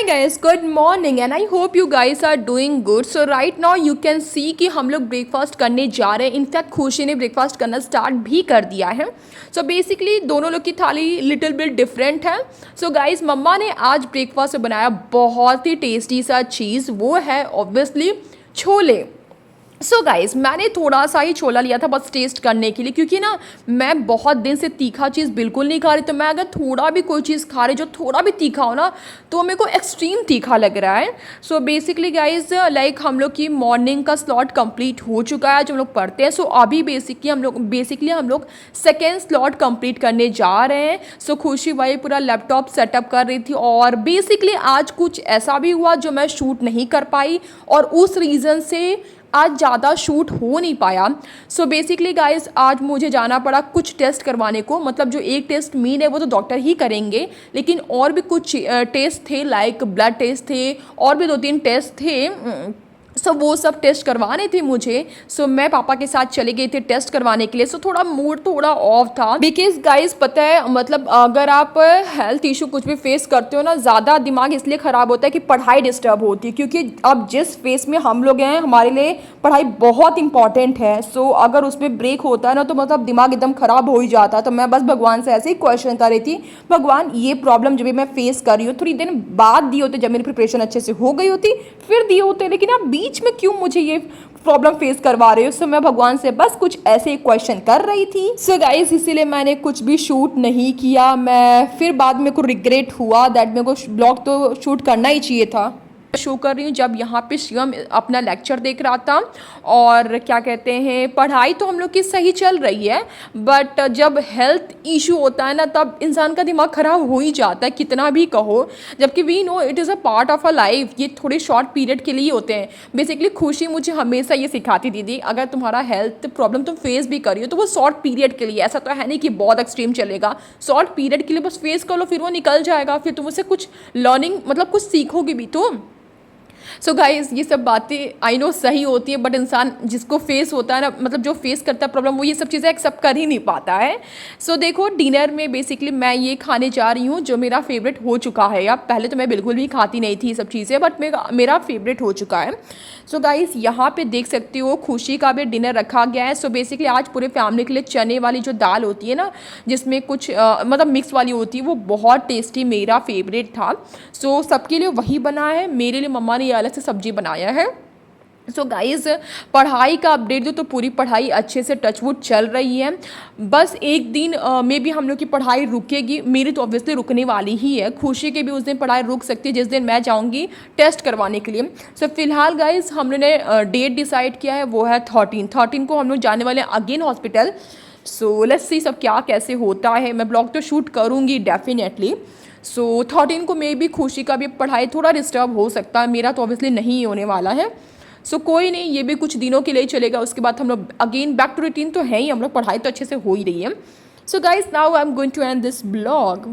Hi guys, good morning and I hope you guys are doing good. So right now you can see कि हम लोग breakfast करने जा रहे हैं. इनफैक्ट खुशी ने ब्रेकफास्ट करना स्टार्ट भी कर दिया है. सो बेसिकली दोनों लोग की थाली लिटिल बिट डिफरेंट है. सो गाइस मम्मा ने आज ब्रेकफास्ट में बनाया बहुत ही टेस्टी सा चीज़. वो है ऑब्वियसली छोले. सो गाइस मैंने थोड़ा सा ही छोला लिया था बस टेस्ट करने के लिए, क्योंकि ना मैं बहुत दिन से तीखा चीज़ बिल्कुल नहीं खा रही. तो मैं अगर थोड़ा भी कोई चीज़ खा रही जो थोड़ा भी तीखा हो ना तो मेरे को एक्सट्रीम तीखा लग रहा है. सो बेसिकली गाइस लाइक हम लोग की मॉर्निंग का स्लॉट कंप्लीट हो चुका है जो हम लोग पढ़ते हैं. सो अभी बेसिकली हम लोग सेकेंड स्लॉट कंप्लीट करने जा रहे हैं. सो खुशी भाई पूरा लैपटॉप सेटअप कर रही थी और बेसिकली आज कुछ ऐसा भी हुआ जो मैं शूट नहीं कर पाई और उस रीज़न से आज ज़्यादा शूट हो नहीं पाया. सो बेसिकली गाइस आज मुझे जाना पड़ा कुछ टेस्ट करवाने को. मतलब जो एक टेस्ट मीन है वो तो डॉक्टर ही करेंगे, लेकिन और भी कुछ टेस्ट थे लाइक ब्लड टेस्ट थे और भी 2-3 टेस्ट थे. सो वो सब टेस्ट करवाने थे मुझे. सो मैं पापा के साथ चले गए थे टेस्ट करवाने के लिए. सो थोड़ा मूड थोड़ा ऑफ था बिकॉज गाइस पता है मतलब अगर आप हेल्थ इशू कुछ भी फेस करते हो ना, ज़्यादा दिमाग इसलिए ख़राब होता है कि पढ़ाई डिस्टर्ब होती है. क्योंकि अब जिस फेस में हम लोग हैं हमारे लिए पढ़ाई बहुत इंपॉर्टेंट है. सो अगर उसमें ब्रेक होता है ना तो मतलब दिमाग एकदम ख़राब हो ही जाता है. तो मैं बस भगवान से ऐसे ही क्वेश्चन कर रही थी, भगवान ये प्रॉब्लम जब भी मैं फेस कर रही हूँ थोड़ी दिन बाद दिए होते, जब मेरी प्रिपरेशन अच्छे से हो गई होती फिर दिए होते, लेकिन अब बीच में क्यों मुझे ये प्रॉब्लम फेस करवा रहे हो. सो मैं भगवान से बस कुछ ऐसे ही क्वेश्चन कर रही थी. सो गाइस इसीलिए मैंने कुछ भी शूट नहीं किया. मैं फिर बाद में को रिग्रेट हुआ दैट मेरे को ब्लॉग तो शूट करना ही चाहिए था. शो कर रही हूँ जब यहाँ पे शिवम अपना लेक्चर देख रहा था. और क्या कहते हैं पढ़ाई तो हम लोग की सही चल रही है, बट जब हेल्थ इशू होता है ना तब इंसान का दिमाग ख़राब हो ही जाता है कितना भी कहो. जबकि we know it is a part of a life. ये थोड़े शॉर्ट पीरियड के लिए होते हैं. बेसिकली खुशी मुझे हमेशा ये सिखाती दीदी अगर तुम्हारा हेल्थ प्रॉब्लम तुम फेस भी करी हो तो वो शॉर्ट पीरियड के लिए, ऐसा तो है नहीं कि बहुत एक्सट्रीम चलेगा. शॉर्ट पीरियड के लिए बस फेस कर लो फिर वो निकल जाएगा. फिर तुम उससे कुछ लर्निंग मतलब कुछ सीखोगे भी तो. सो गाइस ये सब बातें आई नो सही होती है, बट इंसान जिसको फेस होता है ना मतलब जो फेस करता है प्रॉब्लम वो ये सब चीज़ें एक्सेप्ट कर ही नहीं पाता है. सो देखो डिनर में बेसिकली मैं ये खाने जा रही हूँ जो मेरा फेवरेट हो चुका है. अब पहले तो मैं बिल्कुल भी खाती नहीं थी ये सब चीज़ें, बट मेरा फेवरेट हो चुका है. सो गाइस यहाँ पे देख सकते हो खुशी का भी डिनर रखा गया है. सो बेसिकली आज पूरे फैमिली के लिए चने वाली जो दाल होती है ना जिसमें कुछ मतलब मिक्स वाली होती है वो बहुत टेस्टी मेरा फेवरेट था. सो सबके लिए वही बना है. मेरे लिए मम्मा ने अलग से सब्जी बनाया है. सो गाइज़ पढ़ाई का अपडेट दो तो पूरी पढ़ाई अच्छे से टचवुड चल रही है. बस एक दिन में भी हम लोग की पढ़ाई रुकेगी. मेरी तो ऑब्वियसली रुकने वाली ही है. खुशी के भी उस दिन पढ़ाई रुक सकती है जिस दिन मैं जाऊंगी टेस्ट करवाने के लिए. सो फिलहाल गाइज़ हम लोग ने डेट डिसाइड किया है वो है 13 को हम लोग जाने वाले हैं again hospital. So let's see सब क्या कैसे होता है. मैं ब्लॉग तो शूट करूँगी डेफिनेटली. सो 13 को मे भी खुशी का भी पढ़ाई थोड़ा डिस्टर्ब हो सकता है. मेरा तो ऑब्वियसली नहीं होने वाला है. सो कोई नहीं, ये भी कुछ दिनों के लिए चलेगा. उसके बाद हम लोग अगेन बैक टू रूटीन तो है ही. हम लोग पढ़ाई तो अच्छे से हो ही रही है. So guys now I am going to end this blog.